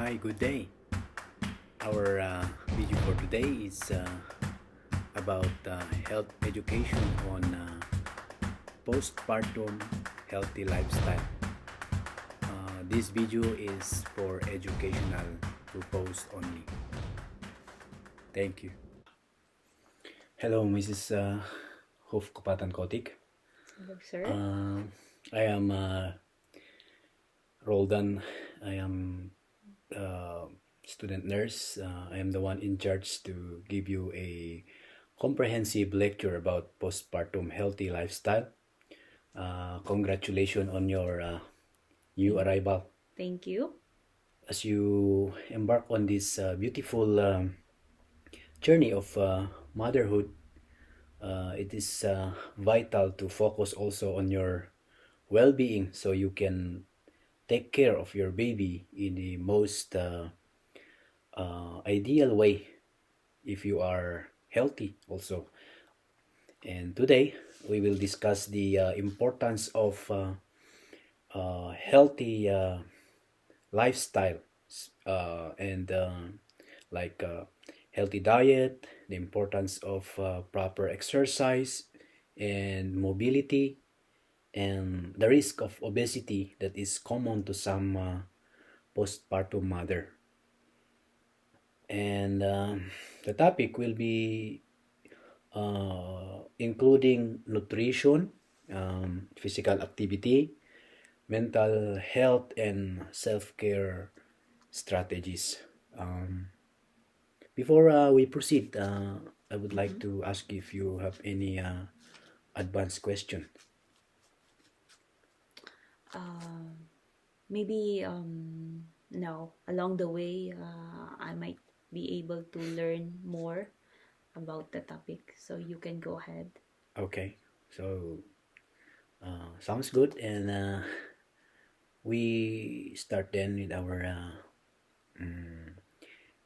Hi, good day. Our video for today is about health education on postpartum healthy lifestyle. This video is for educational purpose only. Thank you. Hello, Mrs. Hoof Kapatan Kotik. Hello, sir. I am Roldan. I am student nurse. I am the one in charge to give you a comprehensive lecture about postpartum healthy lifestyle. Congratulations on your new arrival. Thank you. As you embark on this beautiful journey of motherhood, it is vital to focus also on your well-being so you can take care of your baby in the most ideal way if you are healthy also. And today we will discuss the importance of healthy lifestyle and like healthy diet, the importance of proper exercise and mobility, and the risk of obesity that is common to some postpartum mother. And the topic will be including nutrition, physical activity, mental health, and self-care strategies. Before we proceed, I would like to ask if you have any advanced question. Maybe now along the way, I might be able to learn more about the topic. So you can go ahead. Okay, so sounds good, and we start then with our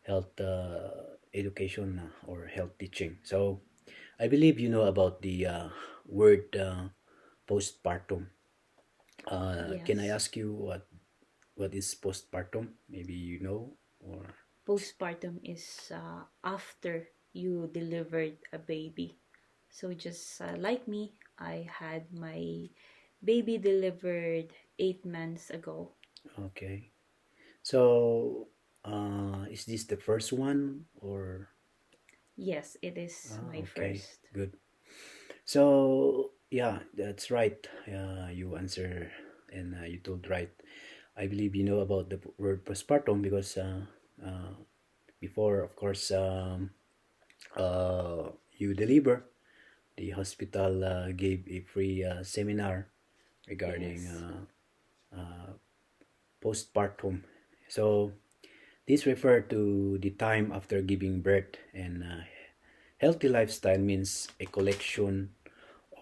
health education or health teaching. So I believe you know about the word postpartum. Can I Yes. ask you what is postpartum? Maybe you know, or Postpartum is after you delivered a baby. So just like me, I had my baby delivered 8 months ago. okay. So is this the first one or Yes, it is my okay, first. good. So yeah, that's right. You answer and you told right. I believe you know about the word postpartum because uh, before, of course, you deliver, the hospital gave a free seminar regarding Yes. postpartum. So this refer to the time after giving birth, and healthy lifestyle means a collection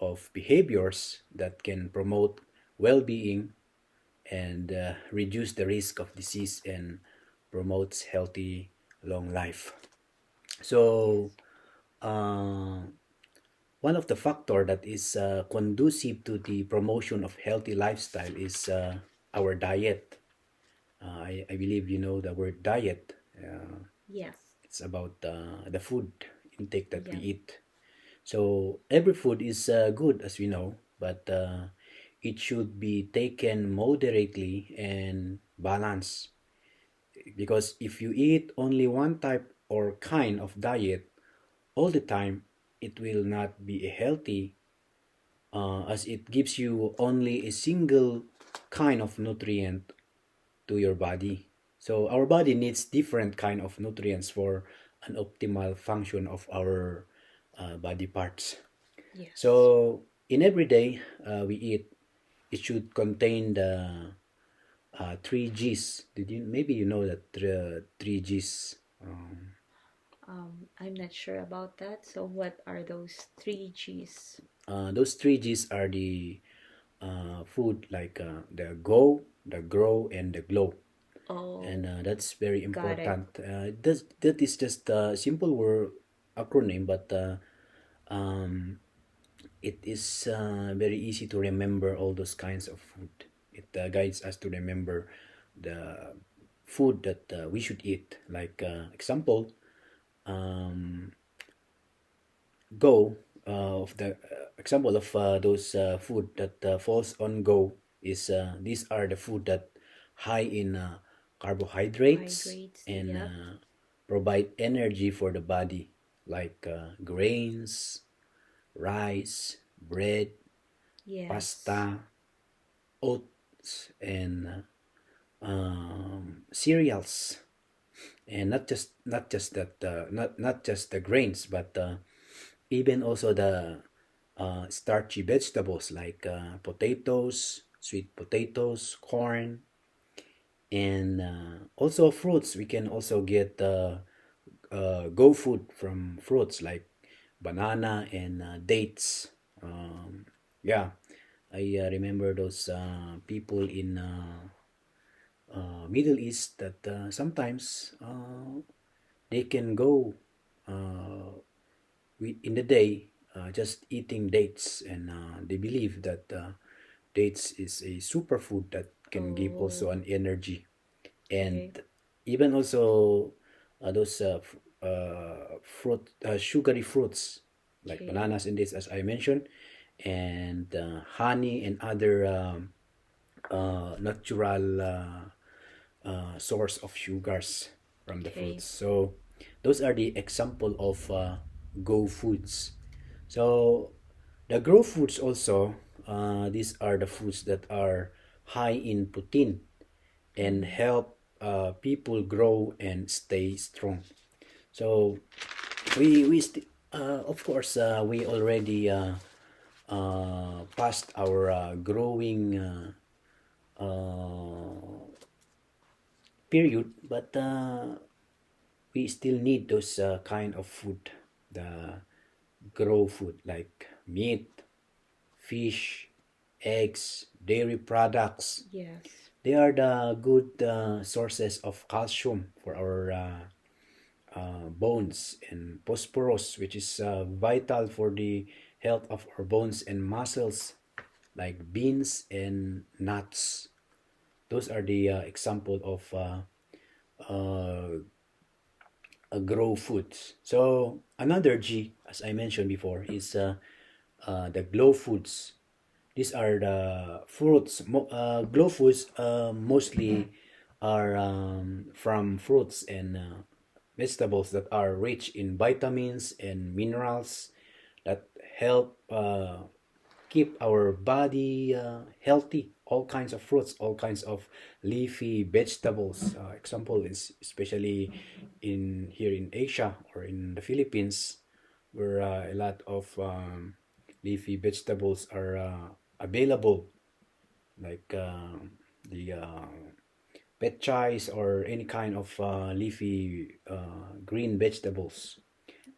of behaviors that can promote well-being and reduce the risk of disease and promotes healthy long life. So Yes. uh, one of the factor that is conducive to the promotion of healthy lifestyle is our diet. I believe you know the word diet. Yes. It's about the food intake that we Yep. eat. So every food is good, as we know, but it should be taken moderately and balanced. Because if you eat only one type or kind of diet all the time, it will not be a healthy, as it gives you only a single kind of nutrient to your body. So our body needs different kind of nutrients for an optimal function of our body parts. Yes. So in every day we eat, it should contain the three G's. Did you maybe you know that three G's? I'm not sure about that. So what are those three G's? Those three G's are the food like the go, the grow, and the glow. And Oh, that's very got it. important. That is just a simple word acronym, but um, it is very easy to remember all those kinds of food. It guides us to remember the food that we should eat. Like example, um, go of the example of those food that falls on go is these are the food that high in carbohydrates Carbohydrates. and Yep. provide energy for the body, like grains, rice, bread, Yes. pasta, oats, and cereals. And not just that not just the grains, but even also the starchy vegetables like potatoes, sweet potatoes, corn, and also fruits. We can also get go food from fruits like banana and dates. Yeah, I remember those people in Middle East that sometimes they can go uh, in the day just eating dates, and they believe that dates is a superfood that can give also Oh, an energy. And okay. even also those fruit sugary fruits like Okay. bananas in this, as I mentioned, and honey and other natural source of sugars from the Okay. fruits. So those are the example of go foods. So the grow foods also, these are the foods that are high in protein and Mm. help people grow and stay strong. So of course we already passed our growing period, but we still need those kind of food, the grow food like meat, fish, eggs, dairy products. Yes. They are the good sources of calcium for our bones, and phosphorus, which is vital for the health of our bones and muscles, like beans and nuts. Those are the example of uh, grow foods. So another G, as I mentioned before, is the glow foods. These are the fruits. Glow foods mostly are from fruits and vegetables that are rich in vitamins and minerals that help keep our body healthy. All kinds of fruits, all kinds of leafy vegetables. Example is especially in here in Asia or in the Philippines, where a lot of leafy vegetables are available, like the petchais or any kind of leafy green vegetables.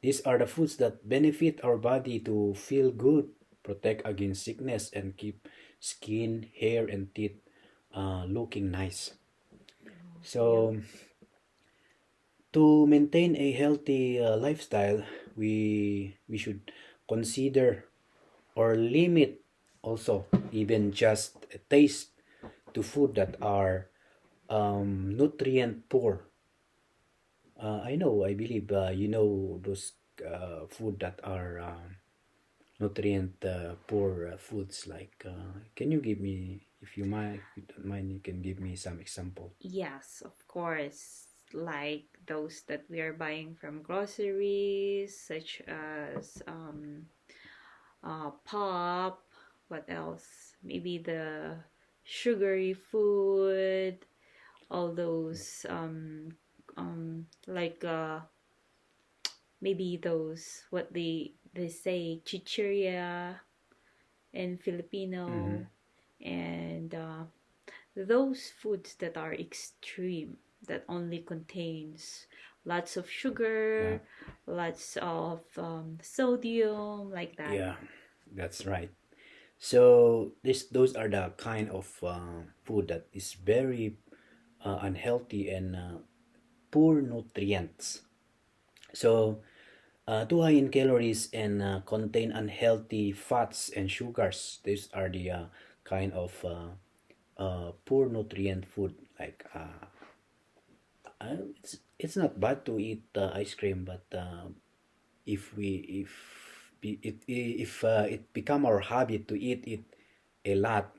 These are the foods that benefit our body to feel good, protect against sickness, and keep skin, hair, and teeth looking nice. Oh, yep. So, to maintain a healthy lifestyle, we should consider or limit also even just a taste to food that are nutrient poor. I know, I believe you know those food that are nutrient poor foods. Like, can you give me, if you mind, if you don't mind, you can give me some example. Yes, of course. Like those that we are buying from groceries, such as pop. What else? Maybe the sugary food. All those like maybe those what they say chicheria in Mm-hmm. Filipino, and those foods that are extreme, that only contains lots of Yeah, sugar, lots of sodium, like that. yeah, that's right. So those are the kind of food that is very unhealthy and poor nutrients. So too high in calories and contain unhealthy fats and sugars. These are the kind of poor nutrient food, like It's not bad to eat ice cream, but if we if if it become our habit to eat it a lot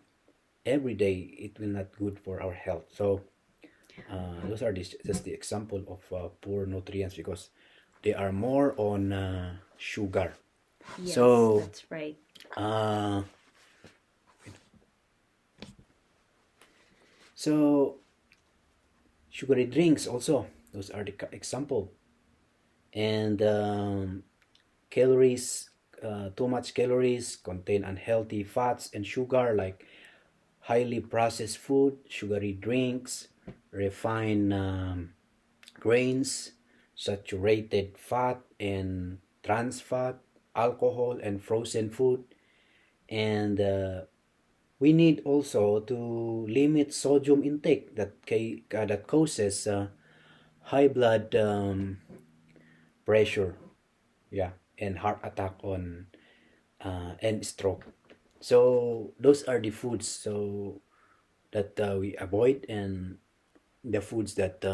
every day, it will not good for our health. So those are just the example of poor nutrients because they are more on sugar. Yes, So that's right. uh, so sugary drinks also, those are the example. And calories, too much calories contain unhealthy fats and sugar like highly processed food, sugary drinks, refined grains, saturated fat and trans fat, alcohol and frozen food. And we need also to limit sodium intake that causes high blood pressure, yeah, and heart attack on and stroke. So those are the foods that we avoid, and the foods that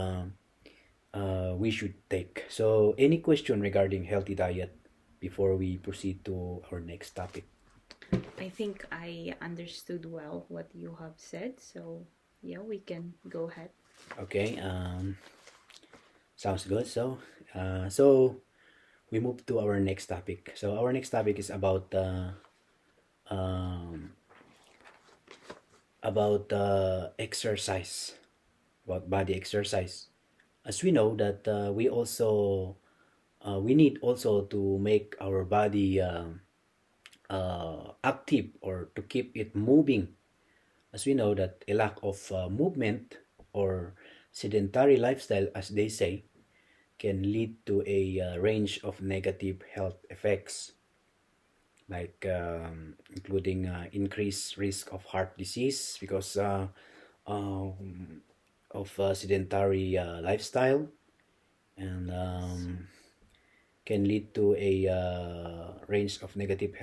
we should take. So any question regarding healthy diet before we proceed to our next topic? I think I understood well what you have said. So, yeah, we can go ahead. Okay, sounds good. So we move to our next topic. So our next topic is um, about exercise, about body exercise. As we know that we need also to make our body active or to keep it moving. As we know that a lack of movement or sedentary lifestyle, as they say, can lead to a range of negative health effects, like including increased risk of heart disease because um, of sedentary lifestyle, and Yes. can lead to a range of negative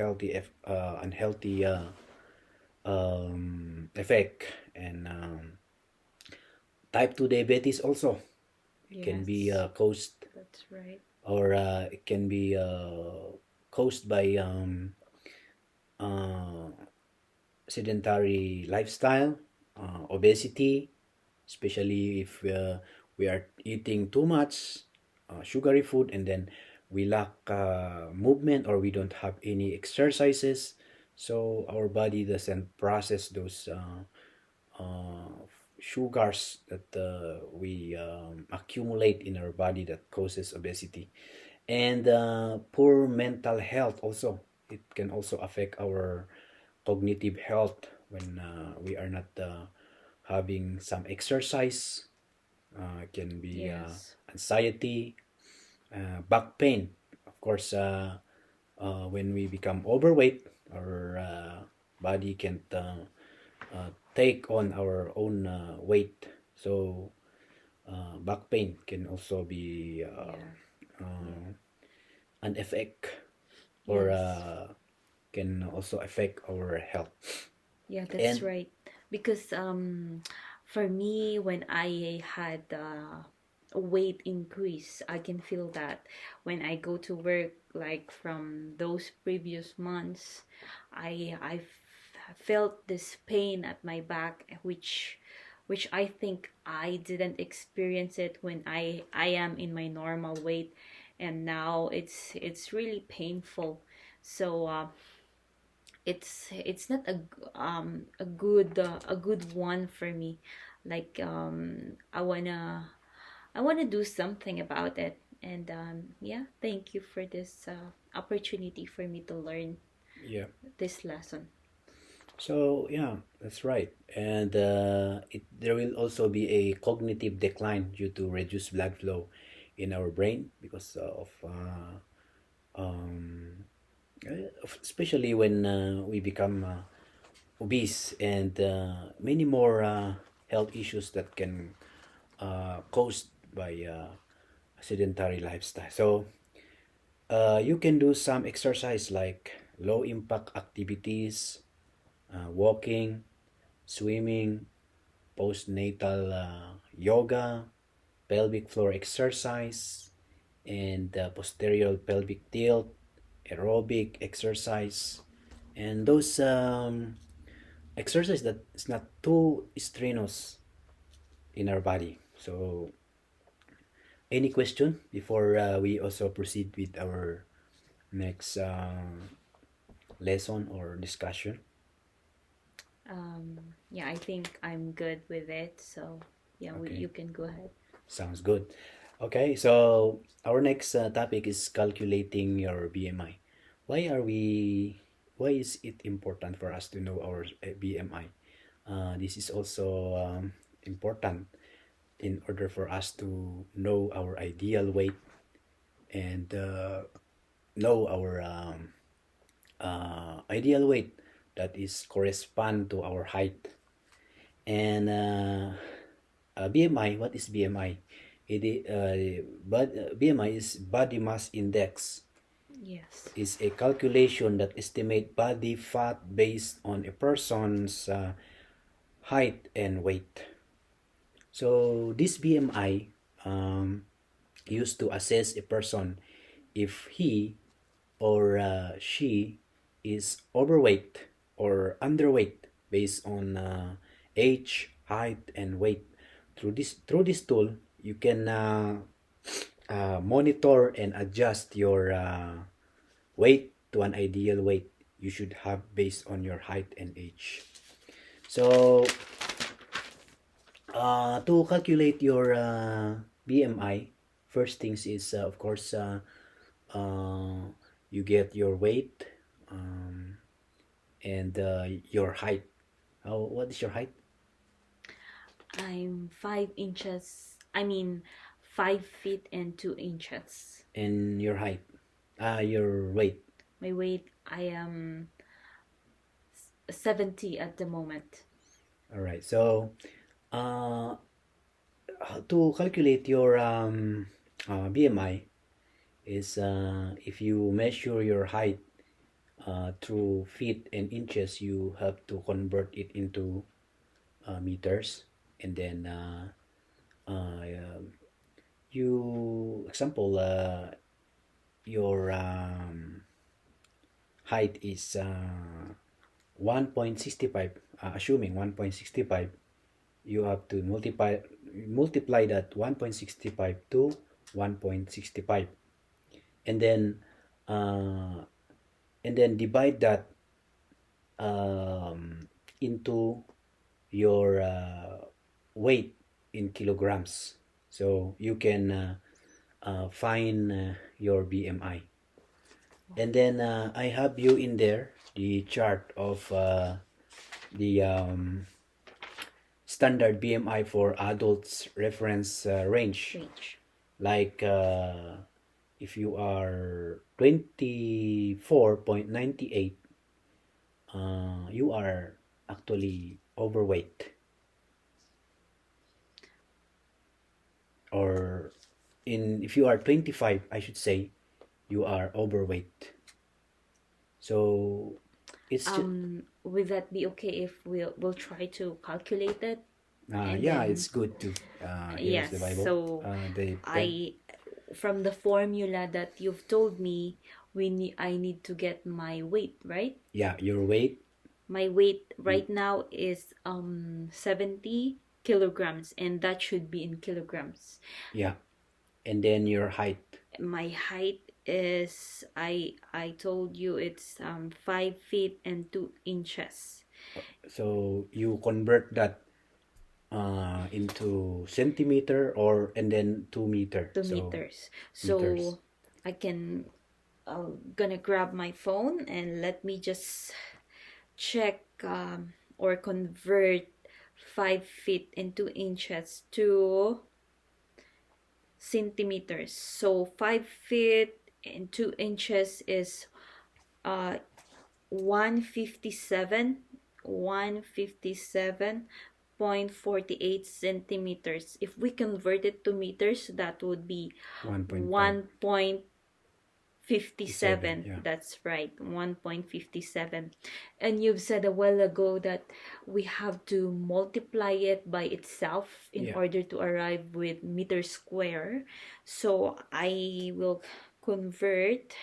unhealthy effect, and type 2 diabetes also can be Yes, caused, that's right. or it can be caused by uh, sedentary lifestyle, obesity, especially if we are eating too much sugary food, and then we lack movement or we don't have any exercises, so our body doesn't process those sugars that we accumulate in our body that causes obesity. And poor mental health also, it can also affect our cognitive health when we are not having some exercise. It can be Yes. anxiety, back pain, of course. When we become overweight, our body can't take on our own weight, so back pain can also be Yeah. an effect, or Yes. can also affect our health. Yeah, that's And right. Because for me, when I had a weight increase, I can feel that when I go to work, like from those previous months, felt this pain at my back, which I think I didn't experience it when I am in my normal weight, and now it's really painful. So it's not a good one for me. Like I wanna do something about it. And yeah, thank you for this opportunity for me to learn yeah, this lesson. so yeah, that's right. And there will also be a cognitive decline due to reduced blood flow in our brain because of um, especially when we become obese, and many more health issues that can caused by sedentary lifestyle. So you can do some exercise like low impact activities, walking, swimming, postnatal yoga, pelvic floor exercise, and posterior pelvic tilt, aerobic exercise, and those exercise that is not too strenuous in our body. So, any question before we also proceed with our next lesson or discussion? Yeah, I think I'm good with it. So yeah, Okay, you can go ahead. sounds good. Okay, so our next topic is calculating your BMI. Why are we? Why is it important for us to know our BMI? This is also important in order for us to know our ideal weight and know our ideal weight that is correspond to our height. And BMI, what is BMI? BMI is body mass index. Yes. Is a calculation that estimate body fat based on a person's height and weight. So this BMI used to assess a person if he or she is overweight or underweight based on age, height, and weight. Through this tool, you can monitor and adjust your weight to an ideal weight you should have based on your height and age. So, to calculate your BMI, first things is of course uh, you get your weight um, and your height. What is your height? I'm 5 inches. I mean, 5 feet and 2 inches. And your height? Your weight. My weight, I am 70 at the moment. All right. So, to calculate your BMI is if you measure your height through feet and inches, you have to convert it into meters, and then you example your height is 1.65, assuming 1.65, you have to multiply that 1.65 to 1.65, and then uh, divide that into your weight in kilograms, so you can find your BMI. And then I have you in there the chart of the standard BMI for adults reference range. Like if you are 24.98, you are actually overweight. Or if you are 25, I should say, you are overweight. So it's Would that be okay if we'll try to calculate it? yeah, it's good to use Yes. the Bible. So The I, from the formula that you've told me, I need to get my weight, right? Yeah, your weight. My weight right now is 70 kilograms, and that should be in kilograms. Yeah, and then your height. My height is, I told you, it's 5 feet and 2 inches. So you convert that into centimeter, or and then 2 meter. 2 meters. So meters. I can gonna grab my phone and let me just check or convert 5 feet and 2 inches to centimeters. So 5 feet and 2 inches is 157.48 centimeters. If we convert it to meters, that would be 1.5. 57, 57. yeah. That's right, 1.57. And you've said a while ago that we have to multiply it by itself in Yeah. order to arrive with meter square. So I will convert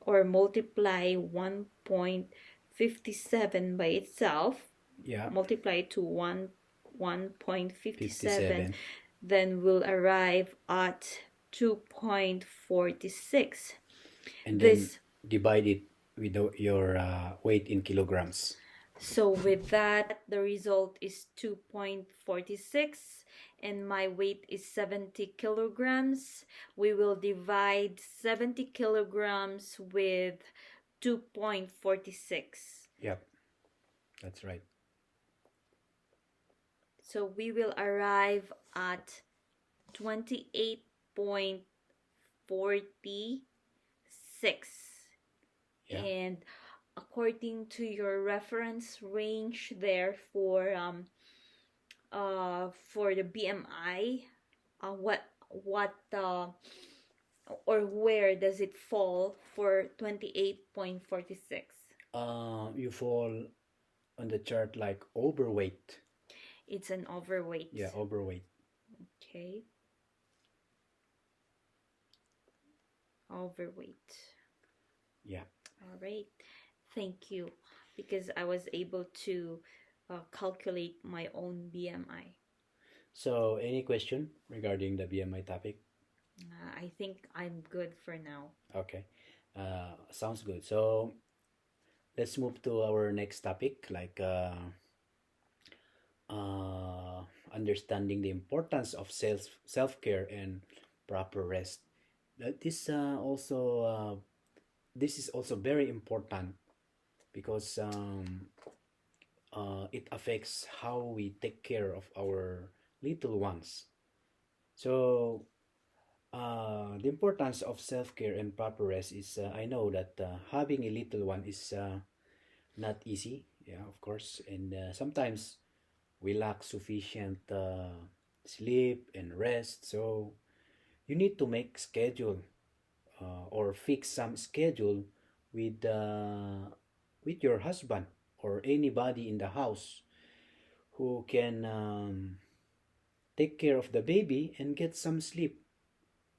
or multiply 1.57 by itself, Yeah. multiply to 1.57, 57. then we'll arrive at 2.46. And then This divide it with your weight in kilograms. So with that, the result is 2.46 and my weight is 70 kilograms. We will divide 70 kilograms with 2.46. Yep, that's right. So we will arrive at 28.46. Yeah. And according to your reference range there for the BMI, what or where does it fall for 28.46? You fall on the chart like overweight. It's an overweight. Yeah, overweight. Okay, overweight. Yeah. All right. Thank you, because I was able to calculate my own BMI. So, any question regarding the BMI topic? I think I'm good for now. Okay. Sounds good. So, let's move to our next topic, like uh, understanding the importance of self care and proper rest. This this is also very important because it affects how we take care of our little ones. So the importance of self care and proper rest is I know that having a little one is not easy. Yeah, of course, and sometimes we lack sufficient sleep and rest. So you need to make schedule or fix some schedule with uh, with your husband or anybody in the house who can take care of the baby and get some sleep.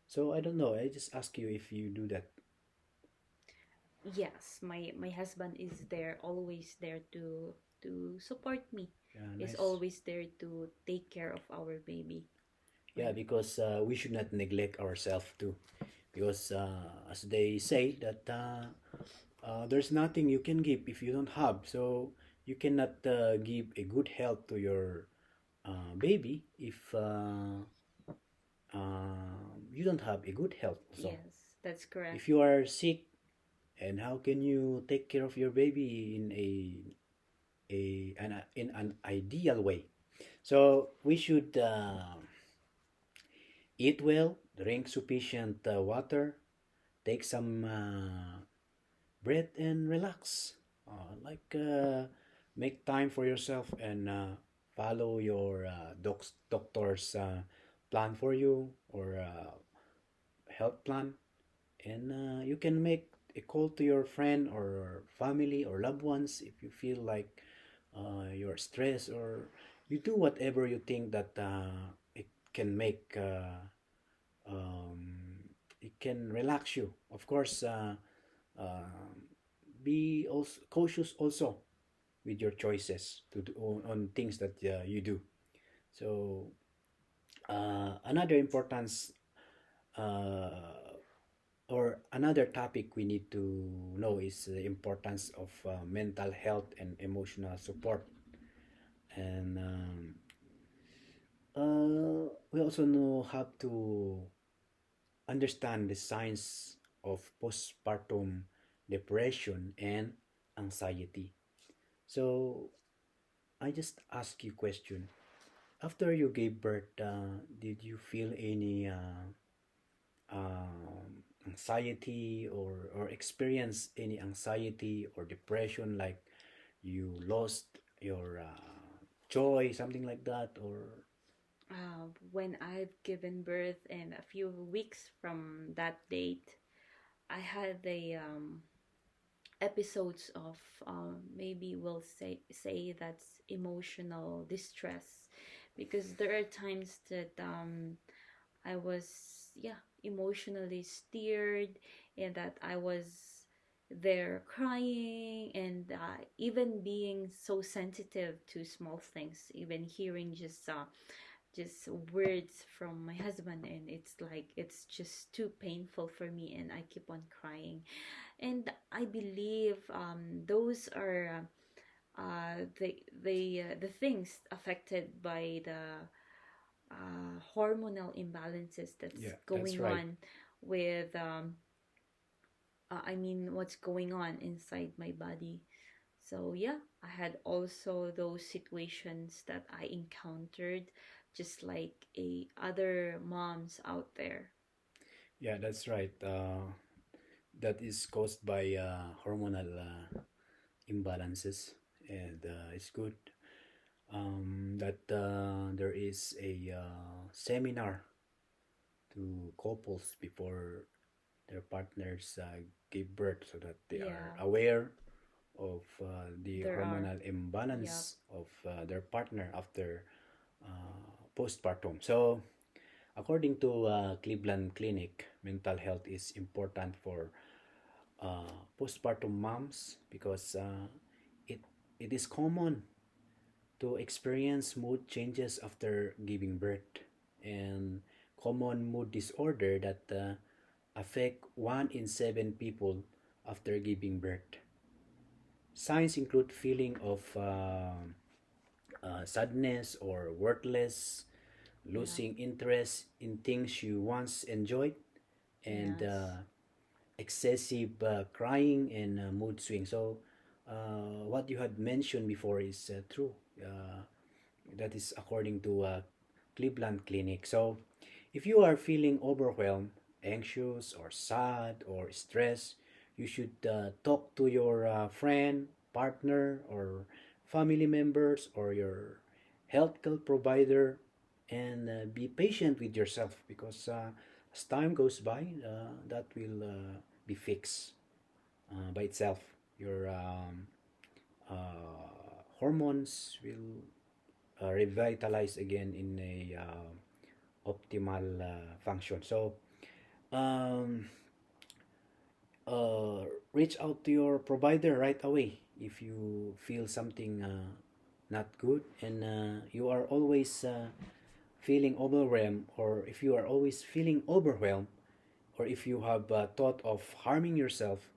So I don't know. I just ask you if you do that. Yes, my husband is there, always there to support me. Yeah, Is nice. always there to take care of our baby. Yeah, When because we should not neglect ourselves too. Because as they say that there's nothing you can give if you don't have. So you cannot give a good health to your baby if you don't have a good health. So Yes, that's correct. if you are sick, and how can you take care of your baby in in an ideal way? So we should eat well, drink sufficient water, take some breath and relax. Like make time for yourself and follow your doctor's plan for you or health plan, and you can make a call to your friend or family or loved ones if you feel like you're stressed, or you do whatever you think that it can make it can relax you. Of course, be also cautious also with your choices to do on things that you do. So another importance uh, or another topic we need to know is the importance of mental health and emotional support. And we also know how to understand the signs of postpartum depression and anxiety. So I just ask you question. After you gave birth, did you feel any anxiety or experience any anxiety or depression, like you lost your joy, something like that, or When I've given birth and a few weeks from that date, I had a episodes of maybe we'll say that's emotional distress, because there are times that I was, yeah, emotionally stirred, and that I was there crying, and even being so sensitive to small things, even hearing just words from my husband, and it's like it's just too painful for me, and I keep on crying. And I believe those are the things affected by the hormonal imbalances that's Yeah, that's going right. on with I mean, what's going on inside my body. So yeah, I had also those situations that I encountered, just like a other moms out there. Yeah, that's right. That is caused by hormonal imbalances, and it's good that there is a seminar to couples before their partners give birth, so that they are Yeah, aware of the there are. hormonal Yep. imbalance of their partner after postpartum. So, according to Cleveland Clinic, mental health is important for postpartum moms because it it is common to experience mood changes after giving birth, and common mood disorder that affect 1 in 7 people after giving birth. Signs include feeling of sadness or worthless, Yeah. losing interest in things you once enjoyed, and Yes. excessive crying and mood swing. So, what you had mentioned before is true. That is according to Cleveland Clinic. So, if you are feeling overwhelmed, anxious, or sad, or stressed, you should talk to your friend, partner, or family members, or your healthcare provider, and be patient with yourself, because as time goes by, that will be fixed by itself. Your hormones will revitalize again in a optimal function. So, um, uh, reach out to your provider right away if you feel something not good, and you are always feeling overwhelmed, or if you are always feeling overwhelmed, or if you have thought of harming yourself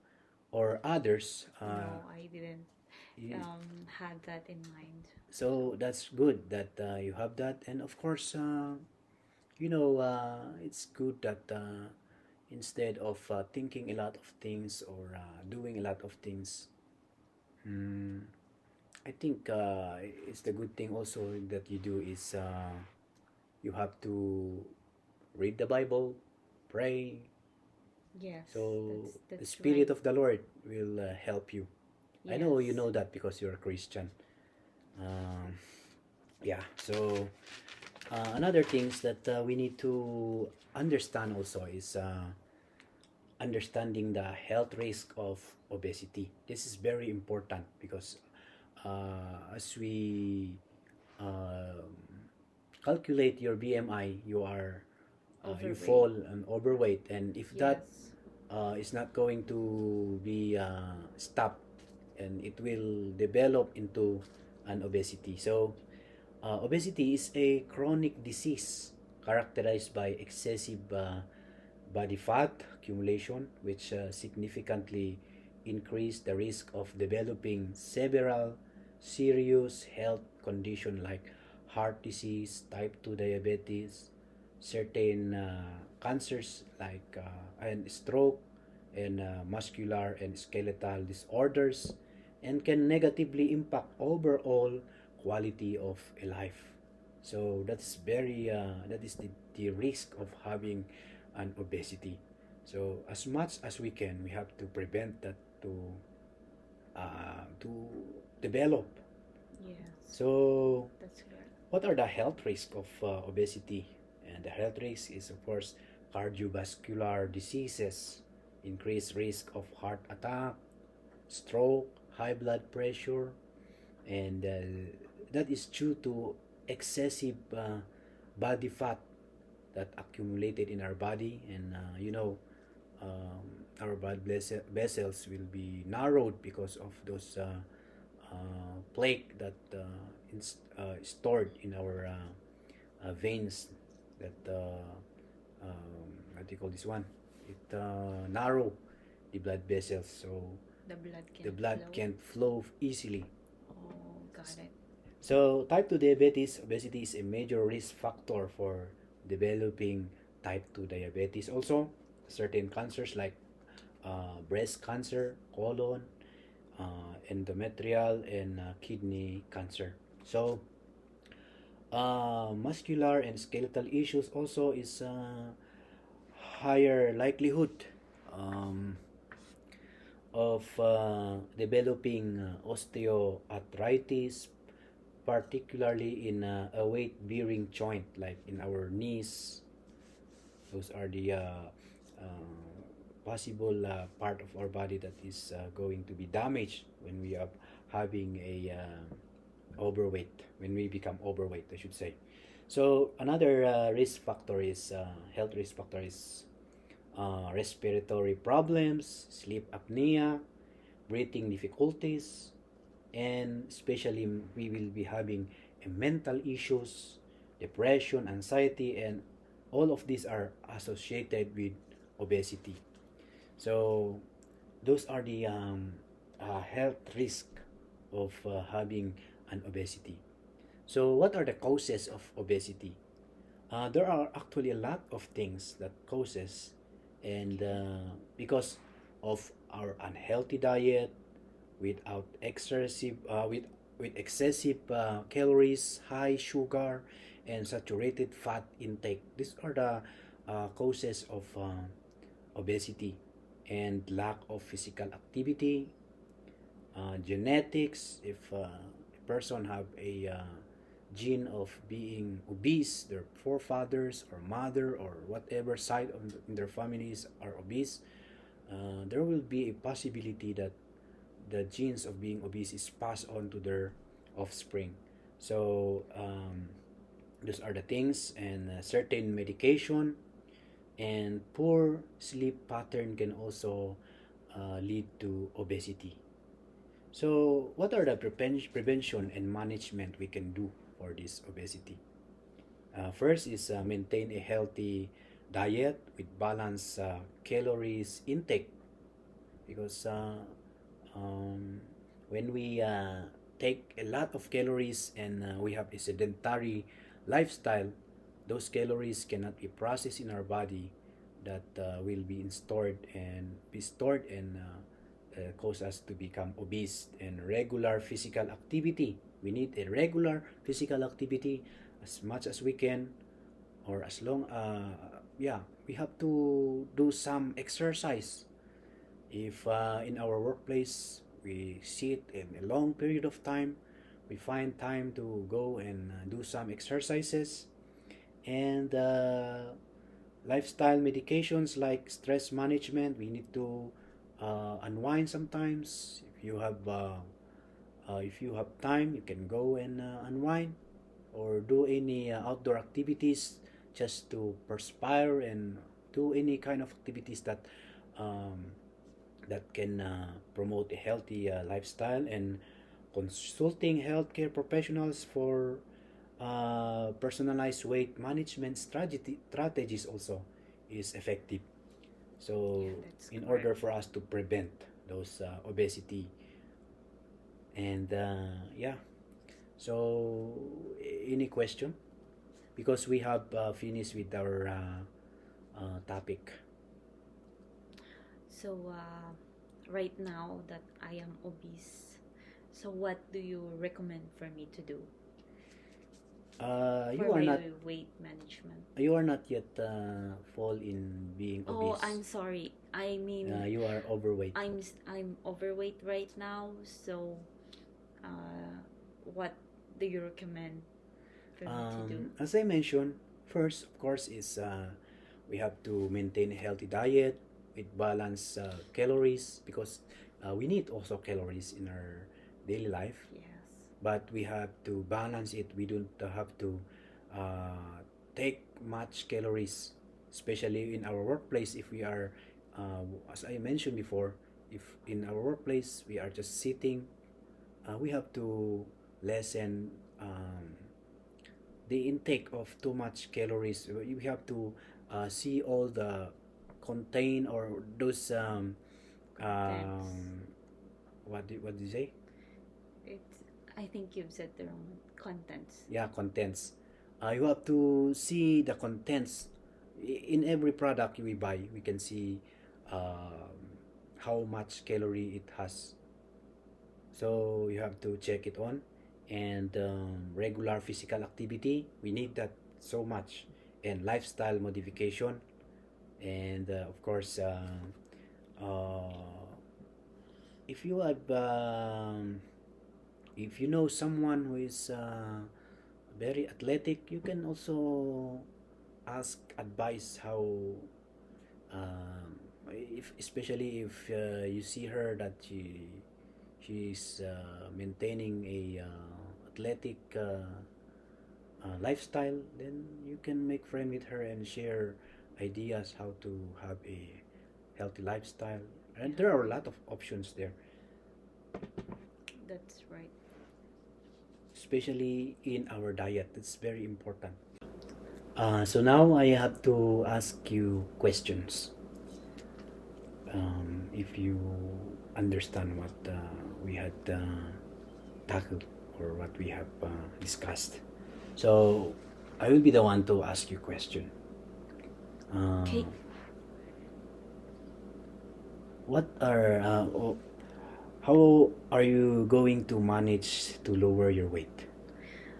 or others. No, I didn't have that in mind. So that's good that you have that, and of course, it's good that instead of thinking a lot of things, or doing a lot of things, mm, I think it's the good thing also that you do is you have to read the Bible, pray. Yes, So the that's Spirit right. of the Lord will help you. I know you Yes. know that because you're a Christian. Um, yeah. So another things that we need to understand also is understanding the health risk of obesity. This is very important because as we um calculate your BMI, you fall Overweight. overweight, and if that Yes. is not going to be stopped, and it will develop into an obesity. So, obesity is a chronic disease characterized by excessive body fat accumulation, which significantly increase the risk of developing several serious health conditions like heart disease, type 2 diabetes, certain cancers like and stroke, and muscular and skeletal disorders, and can negatively impact overall quality of a life. So that is the risk of having an obesity. So as much as we can, we have to prevent that to develop. Yes. So That's correct. what are the health risks of obesity? And the health risk is, of course, cardiovascular diseases, increased risk of heart attack, stroke, high blood pressure, and that is due to excessive body fat that accumulated in our body, and our blood vessels will be narrowed because of those plaque that stored in our veins that what do you call this one? It narrow the blood vessels, so The blood the can blood flow. can't flow easily. Oh, got it. So type 2 diabetes, obesity is a major risk factor for developing type 2 diabetes. Also, certain cancers like breast cancer, colon, endometrial, and kidney cancer. So, muscular and skeletal issues also is higher likelihood um, of developing osteoarthritis, particularly in a weight-bearing joint like in our knees. Those are the possible part of our body that is going to be damaged when we are having a overweight, when we become overweight, I should say. So another risk factor is health risk factor is respiratory problems, sleep apnea, breathing difficulties, and especially we will be having mental issues, depression, anxiety, and all of these are associated with obesity. So those are the health risk of having an obesity. So what are the causes of obesity? There are actually a lot of things that causes, and because of our unhealthy diet, without excessive with excessive calories, high sugar, and saturated fat intake. These are the causes of obesity, and lack of physical activity, genetics. If a person have a gene of being obese, their forefathers or mother or whatever side of in their families are obese, there will be a possibility that the genes of being obese is passed on to their offspring. So those are the things, and certain medication and poor sleep pattern can also lead to obesity. So what are the prevention and management we can do for this obesity? First is maintain a healthy diet with balanced calories intake, because um, when we take a lot of calories and we have a sedentary lifestyle, those calories cannot be processed in our body, that will be stored and cause us to become obese. And regular physical activity, we need a regular physical activity as much as we can, or as long yeah, we have to do some exercise. If in our workplace we sit in a long period of time, we find time to go and do some exercises. And lifestyle medications like stress management, we need to unwind sometimes. If you have time, you can go and unwind or do any outdoor activities just to perspire and do any kind of activities that um, can promote a healthy lifestyle. And consulting healthcare professionals for personalized weight management strategies also is effective. So Yeah, that's in correct. order for us to prevent those obesity, and yeah, so any question, because we have finished with our topic. So, right now that I am obese, so what do you recommend for me to do for You are my not weight management? yet fall in being Oh, obese. I'm sorry. I mean, You are overweight. I'm overweight right now. So, uh, what do you recommend for me to do? As I mentioned, first, of course, is we have to maintain a healthy diet it balance calories, because we need also calories in our daily life, Yes. but we have to balance it. We don't have to take much calories, especially in our workplace. If we are, as I mentioned before, if in our workplace we are just sitting, we have to lessen the intake of too much calories. We have to see all the contain, or those Contents. what do you say? It's. I think you've said the wrong one. Contents. Yeah, contents. You have to see the contents in every product we buy. We can see how much calorie it has, so you have to check it on. And regular physical activity, we need that so much, and lifestyle modification. And of course, uh, if you have if you know someone who is very athletic, you can also ask advice how, if especially if you see her that she's maintaining a athletic lifestyle, then you can make friend with her and share ideas how to have a healthy lifestyle. And there are a lot of options there, That's right. especially in our diet. That's very important. So now I have to ask you questions. If you understand what we had tackled, or what we have discussed. So I will be the one to ask you question. Okay. What are how are you going to manage to lower your weight?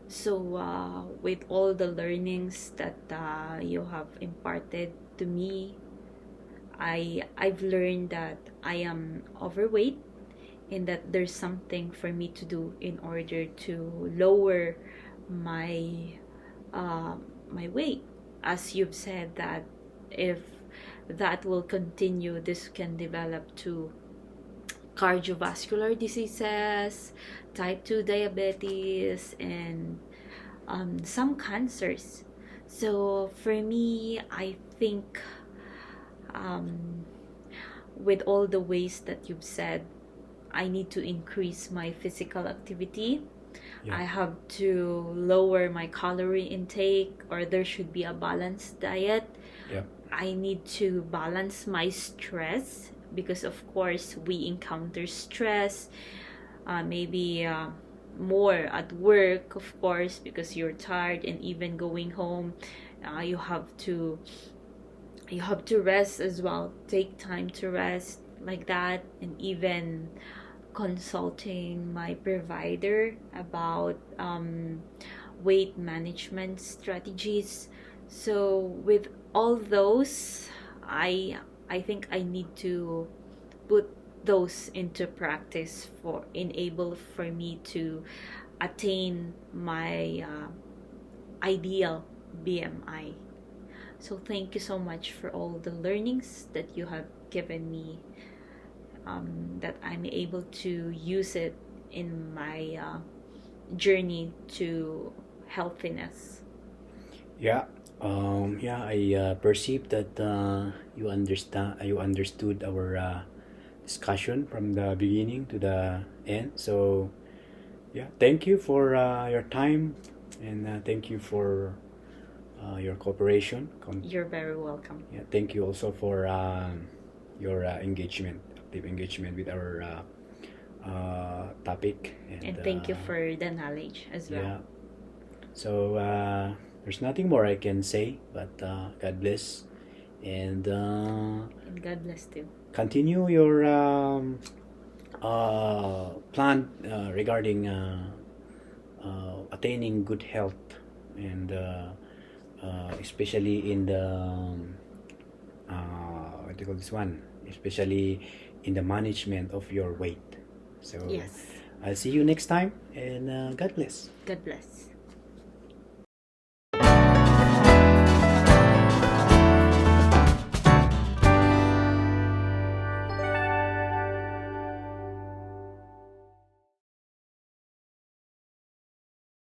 So, with all the learnings that you have imparted to me, I've learned that I am overweight, and that there's something for me to do in order to lower my my weight. As you've said, that if that will continue, this can develop to cardiovascular diseases, type 2 diabetes, and some cancers. So for me, I think, um, with all the ways that you've said, I need to increase my physical activity. I have to lower my calorie intake, or there should be a balanced diet. Yeah. I need to balance my stress, because of course we encounter stress, maybe more at work, of course, because you're tired, and even going home, you have to rest as well, take time to rest, like that. And even consulting my provider about weight management strategies. So with all those, I think I need to put those into practice for enable for me to attain my ideal BMI. So thank you so much for all the learnings that you have given me, that I'm able to use it in my journey to healthiness. Yeah. Yeah, I perceive that you understood our discussion from the beginning to the end. So yeah, thank you for your time, and thank you for your cooperation. You're very welcome. Yeah, thank you also for your engagement, active engagement with our topic. And thank you for the knowledge as well. Yeah. So there's nothing more I can say, but God bless, and And God bless too. continue your plan regarding attaining good health, and especially in the what do you call this one? Especially in the management of your weight. So Yes. I'll see you next time, and God bless. God bless.